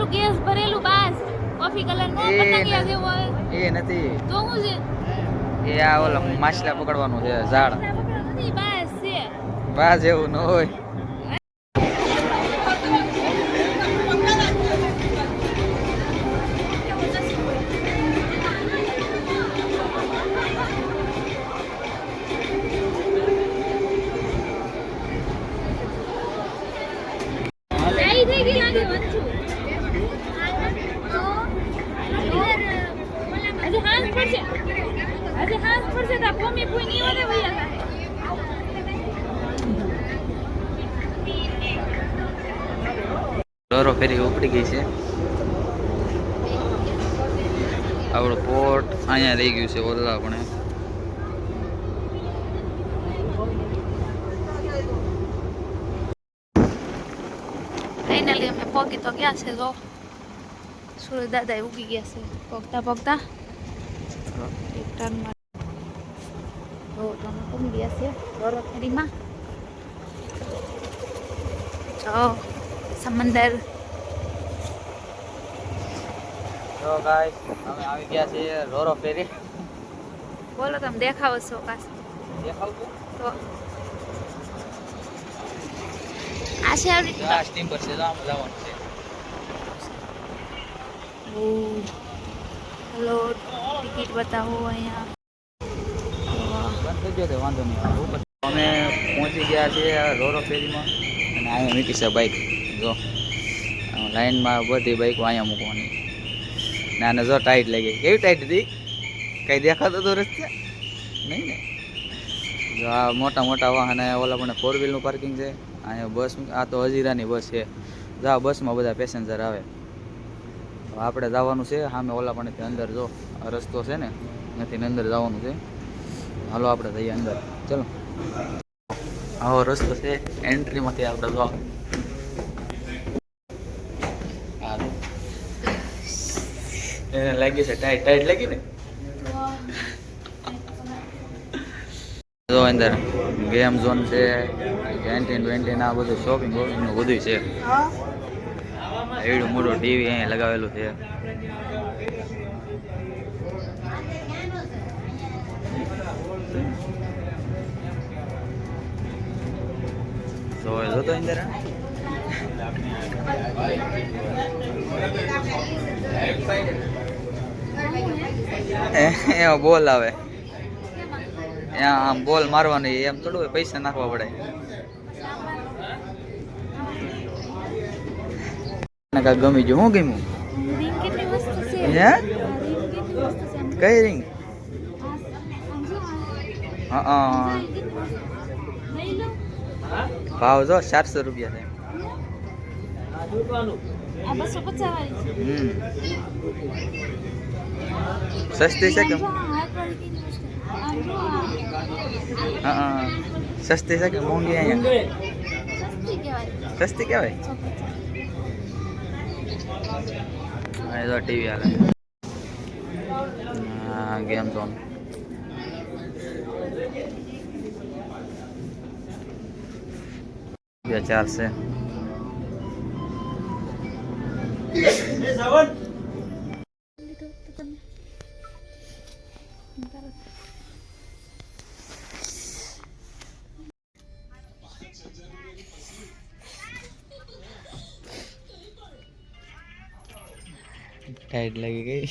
ઓલું ગેસ ભરેલું બાસ coffee colour નો પતંગિયા જેવો હોય એ નથી તો હું છે એ આ ઓલો માછલા પકડવાનું છે ઝાડ નથી બાસ છે બાજ એવું ન હોય જાય થઈ ગઈ લાગે વંચુ આજે હાથ પડશે તો મમ્મી કોઈ નહીં વધે ભૈયા રોરો ફેરી ઉપડી ગઈ છે આપણો પોટ અહીંયા રહી ગયું છે ઓલા પણ ફાઇનલી અમે પહોંચી તો ગયા છે જો સુરજ દાદા ઉગી ગયા છે પગતા એક ટર્નમાં જો તમે પહોંચી ગયા છે રોરો ફેરીમાં જો સમંદર તો ગાઈસ અમે આવી ગયા છીએ રોરો ફેરી બોલો તમે દેખાવો છો કાશ દેખાવતું તો આ છે આવી આ સ્ટીમ પર છે આમ જવાનું છે હેલો ટિકિટ બતાવો અહીંયા બંધ થઈ ગયો તો વાંધો નહીં આવે ઉપર અમે પહોંચી ગયા છીએ રોરો ફેરીમાં અને અહીંયા મૂકી છે બાઇક જો લાઈનમાં બધી બાઇકો અહીંયા મૂકવાની ને આને જો ટાઈટ લાગી કેવી ટાઈટ હતી કંઈ દેખાતો તો રસ્તે નહીં ને જો આ મોટા મોટા વાહન ઓલા પણ 4 વ્હીલનું પાર્કિંગ છે અહીંયા બસ આ તો હજીરાની બસ છે જો આ બસમાં બધા પેસેન્જર આવે આપણે જવાનું છે સામે ઓલા પણ અંદર જો આ રસ્તો છે ને ત્યાંથી અંદર જવાનું છે હાલો આપણે જઈએ અંદર ચલો આવો રસ્તો છે એન્ટ્રીમાંથી આપણે જો એને લાગી છે ટાઈટ લાગી ને જો અંદર ગેમ ઝોન છે કેન્ટીન વેન્ટીન આ બધું શોપિંગ વોપિંગનું બધું છે એવડું મોટું ટીવી અહીંયા લગાવેલું છે જોતો અંદર એમાં બોલ આવે આમ બોલ મારવાની એમ થોડું હોય પૈસા નાખવા પડે કાંઈ ગમી ગયું શું ગમ્યું રિંગ કેટલી મસ્ત છે હે રિંગ કેટલી મસ્ત છે કઈ રિંગ હા લઈ લો ભાવ જો 400 રૂપિયા છે આ 250 વાળી છે સસ્તી છે કે હા સસ્તી છે કે મોંઘી અહીંયા સસ્તી કહેવાય અહીં તો ટીવી હાલે હા ગેમ ઝોન ચાલશે ટાઈટ લાગી ગઈ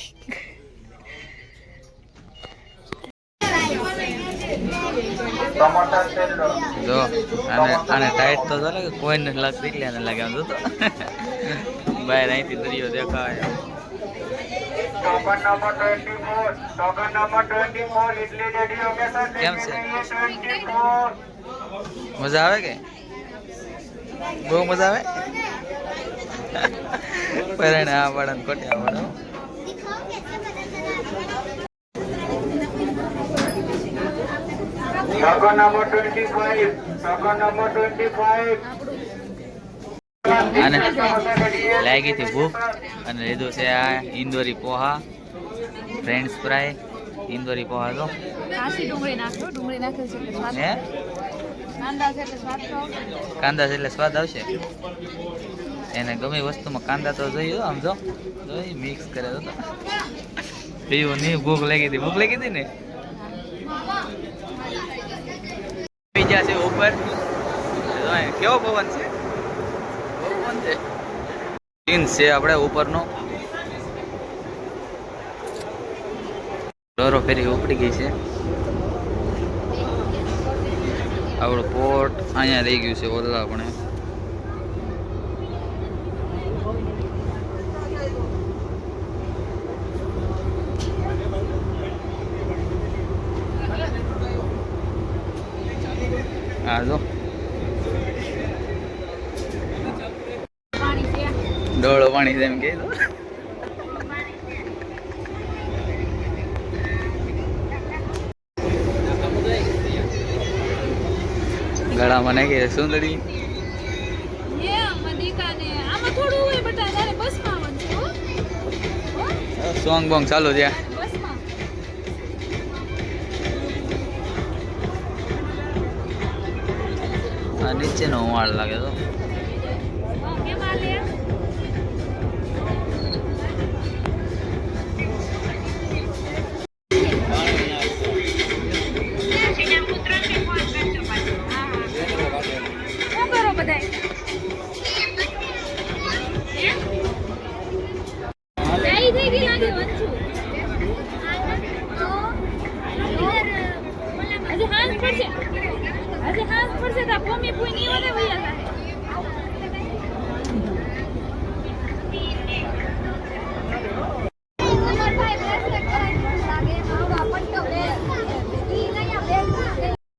જો આને ટાઈટ તો ચાલે કોઈને લાગતી એટલે આને લાગે આમ જોતો બહાર અહીંથી દરિયો દેખાય કેમ છે મજા આવે કે બહુ મજા આવે પરણે આ વાળાને કોટિયા વાળો Circle number 25. Circle number 25. અને લાગી હતી ભૂખ અને લીધું છે આ ઇન્દોરી પોહા ફ્રેન્ચ ફ્રાય ઇન્દોરી પોહા તો કાશી ડુંગળી નાખો ડુંગળી નાખે છે એટલે સ્વાદ હે કાંદા છે એટલે સ્વાદ તો કાંદા છે એટલે સ્વાદ આવશે એને ગમે વસ્તુમાં કાંદા તો જોઈએ આમ જો જોઈ મિક્સ કરે તો પીવું નહીં ભૂખ લાગી હતી ને બીજા છે ઉપર કેવો પવન છે સીન છે આપણે ઉપરનો ડોરો ફેરી ઉપડી ગઈ છે આપણું પોટ અહીંયા રહી ગયું છે ઓલા પણ હા જો ડોળો પાણી જેમ કે ગળામાં નાખી સુંદરી સોંગ બોંગ ચાલુ ત્યાં આ નીચેનો વાળ લાગે તો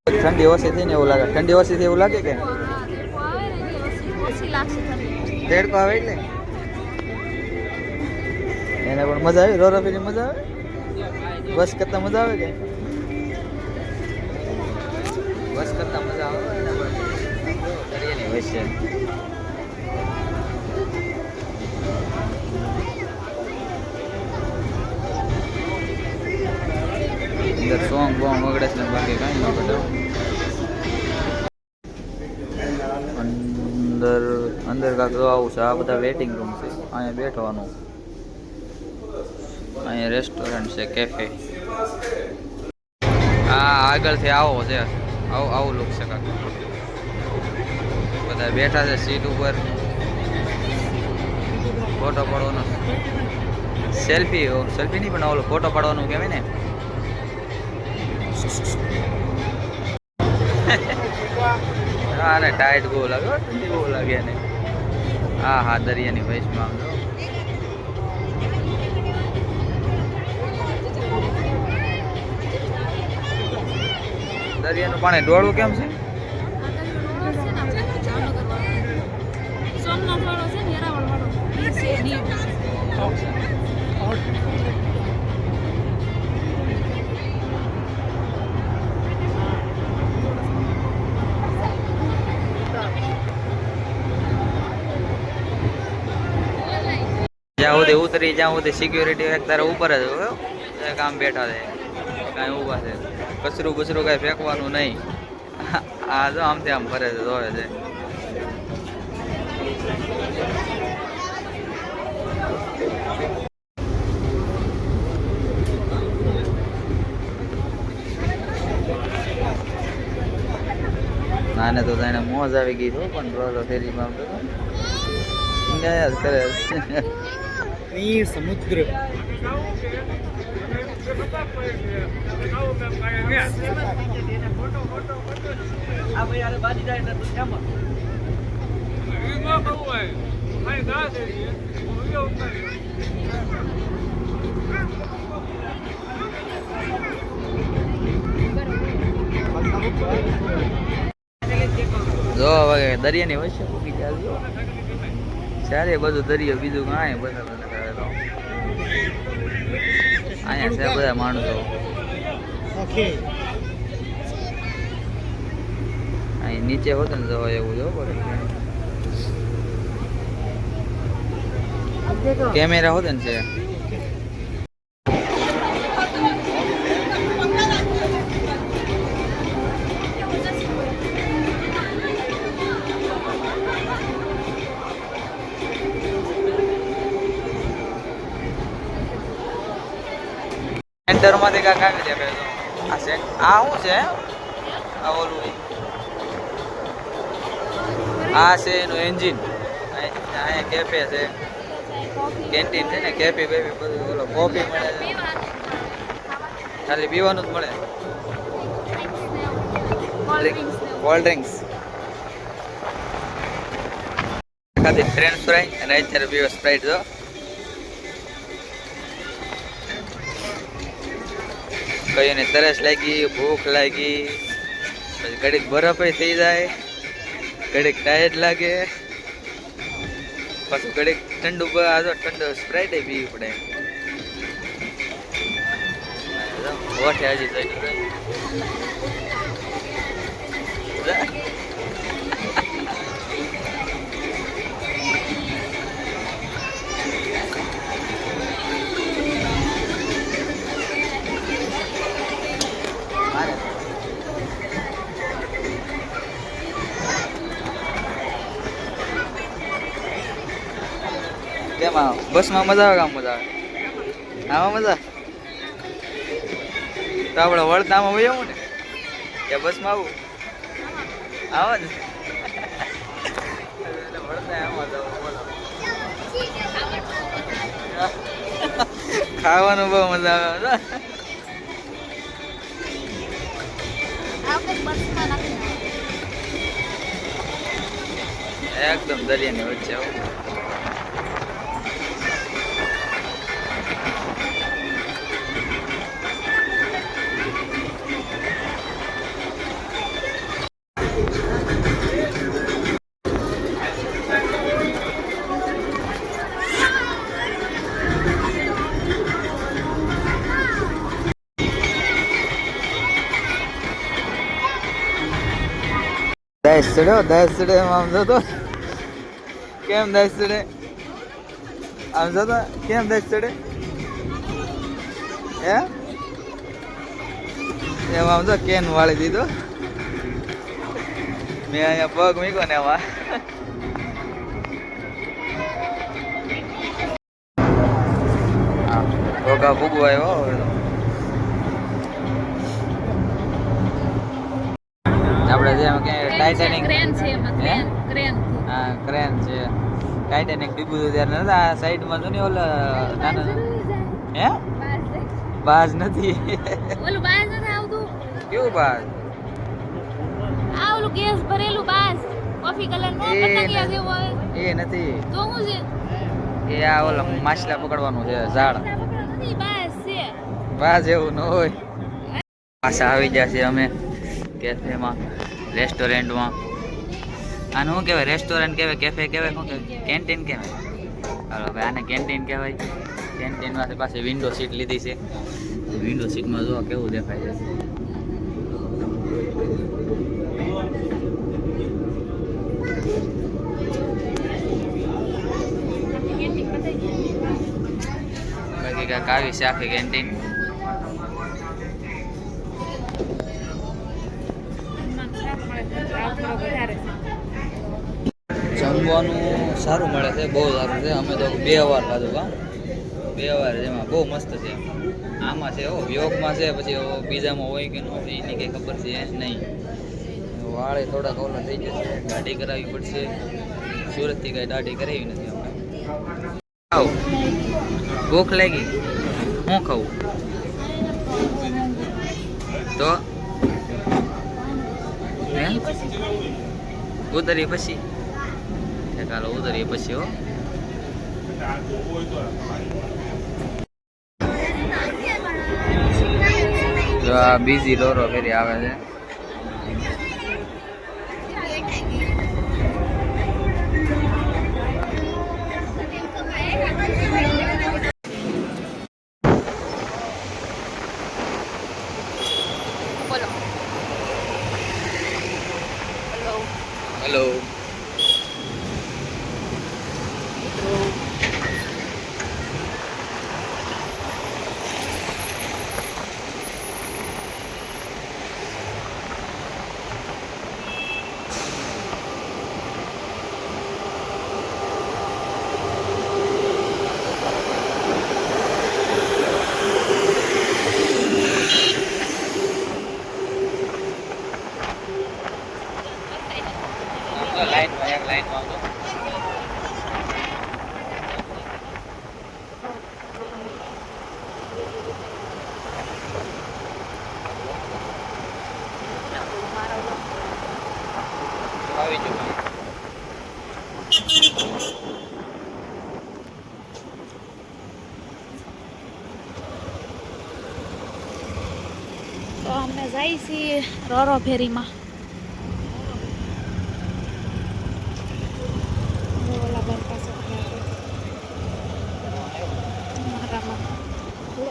ઠંડી ઓછી થઈ ને એવું લાગે ઠંડી ઓછી થઈ એવું લાગે કે દેડકો આવે એટલે એને પણ મજા આવી રોરો ફેરી મજા આવે બસ કરતા મજા આવે કે બસ કરતા મજા આવે એના પર દરિયાની વચ્ચે અંદર સોંગ બોંગ વગડે છે બાકી કાંઈ ન બધું અંદર કાંક જો આવું છે આ બધા વેટિંગ રૂમ છે અહીંયા બેઠવાનું અહીંયા રેસ્ટોરન્ટ છે કેફે આ આગળથી આવો છે આવું લુક છે કાંક બધા બેઠા છે સીટ ઉપર ફોટો પાડવાનો સેલ્ફી નહીં પણ ઓલો ફોટો પાડવાનું કહેવાય ને અરે ટાઈટ બહુ લાગે ઠંડી બહુ લાગે ને હા દરિયાની વચમાં આમ દરિયાનું પાણી ડોળું કેમ છે જ્યાં સુધી ઉતરી જ્યાં સુધી સિક્યુરિટી એક તારે ઉપર જ હોય કામ બેઠા છે કાંઈ ઊભા છે કચરું બચરું કાંઈ ફેંકવાનું નહીં આ જો આમથી આમ ફરે છે જોવે છે નાને તો એને મોજ આવી ગઈ તો પણ રોલો ફેરીમાં ગયા કરે સમુદ્ર જો હવે દરિયાની વચ્ચે મૂકી ચાલજો ચારે બધું દરિયો બીજું કાંઈ બધા અહીંયા છે બધા માણસો અહીં નીચે હોત ને જવા એવું જો કેમેરા હોત ને છે સેન્ટરમાંથી કાંક આવી દેખાય તો આ આ શું છે આ ઓલું આ છે એનું એન્જિન. અહીંયા કેફે છે, કેન્ટીન છે ને, કેફી બેફી બધું. ઓલો કોફી મળે છે, ખાલી પીવાનું જ મળે. કોલ્ડ ડ્રિંક્સ ખાધી ફ્રેન્ચ ફ્રાઈ અને અત્યારે પીવો સ્પ્રાઇટ. જો કઈને તરસ લાગી, ભૂખ લાગી, પછી ઘડીક બરફ થઈ જાય, ઘડીક ટાયર્ડ લાગે, પાછું ઘડીક ઠંડુ ઠંડુ સ્પ્રાઇટ પીવી પડે. વોઠે હજી કેમાં બસમાં મજા આવે? કામ મજા આવે? આમાં મજા તો આપણે વળતામાં હોય આવું ને કે બસમાં આવું? આવા જ વળતા આમાં જવું. બોલો, ખાવાનું બહુ મજા આવે. એકદમ દરિયાની વચ્ચે આવું. દસ ચડે આમ જતો કેમ? 10 ચડે આમ જતો કેમ? 10 ચડે હે એમ આમ તો કેન વાળી દીધો. મેં અહીંયા પગ મૂક્યો ને એમાં. ભોગા ભૂગવા આવ્યો. આપણે જેમ કે ટાઇટેનિક ક્રેન છે, હા ક્રેન છે. ટાઇટેનિક ડૂબ્યું હતું ત્યારે નતા આ સાઈડમાં જો ને ઓલા નાના હે બાજ નથી. ઓલું બાજ નથી આવતું. કેવું બાજ? આ ઓલું ગેસ ભરેલું બાજ કોફી કલર નો પતંગિયા જેવો હોય એ નથી. તો શું છે? એ આ ઓલા માછલા પકડવાનું છે ઝાડ. નથી બાજ છે. બાજ એવું ન હોય. પાછા આવી ગયા છે અમે કેફેમાં, રેસ્ટોરન્ટમાં. આને શું કહેવાય? રેસ્ટોરન્ટ કહેવાય, કેફે કહેવાય, શું કહેવાય? કેન્ટીન કહેવાય. હાલો ભાઈ, આને કેન્ટીન કહેવાય. કેન્ટીનમાંથી પાછી વિન્ડો સીટ લીધી છે. વિન્ડો સીટમાં જો કેવું દેખાય છે. બાકી કાંઈક આવી છે આખી કેન્ટીન. જમવાનું સારું મળે છે, બહુ સારું છે. અમે તો 2 વાર ખાધું. 2 વાર જેમાં બહુ મસ્ત છે. આમાં છે યોગમાં છે, પછી બીજામાં હોય કે ન હોય એની કંઈ ખબર છે નહીં. વાળે થોડાક ઓલા થઈ જશે, દાઢી કરાવવી પડશે. સુરતથી કાંઈ દાઢી કરાવી નથી અમે. આવ ભૂખ લાગી, શું ખાવું? તો ઉતરીએ પછી ચાલો ઉતરીએ પછી. હો જો આ બીજી લોરો ફેરી આવે છે. બોલો. હેલો. અમે જઈએ છીએ રોરો ફેરીમાં. ઓલા બાર પાસે મારામાં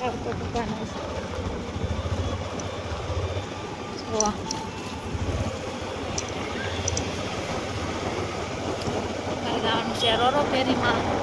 આવતો દુકાન હશે. જોવા જવાનું છે રોરો ફેરીમાં.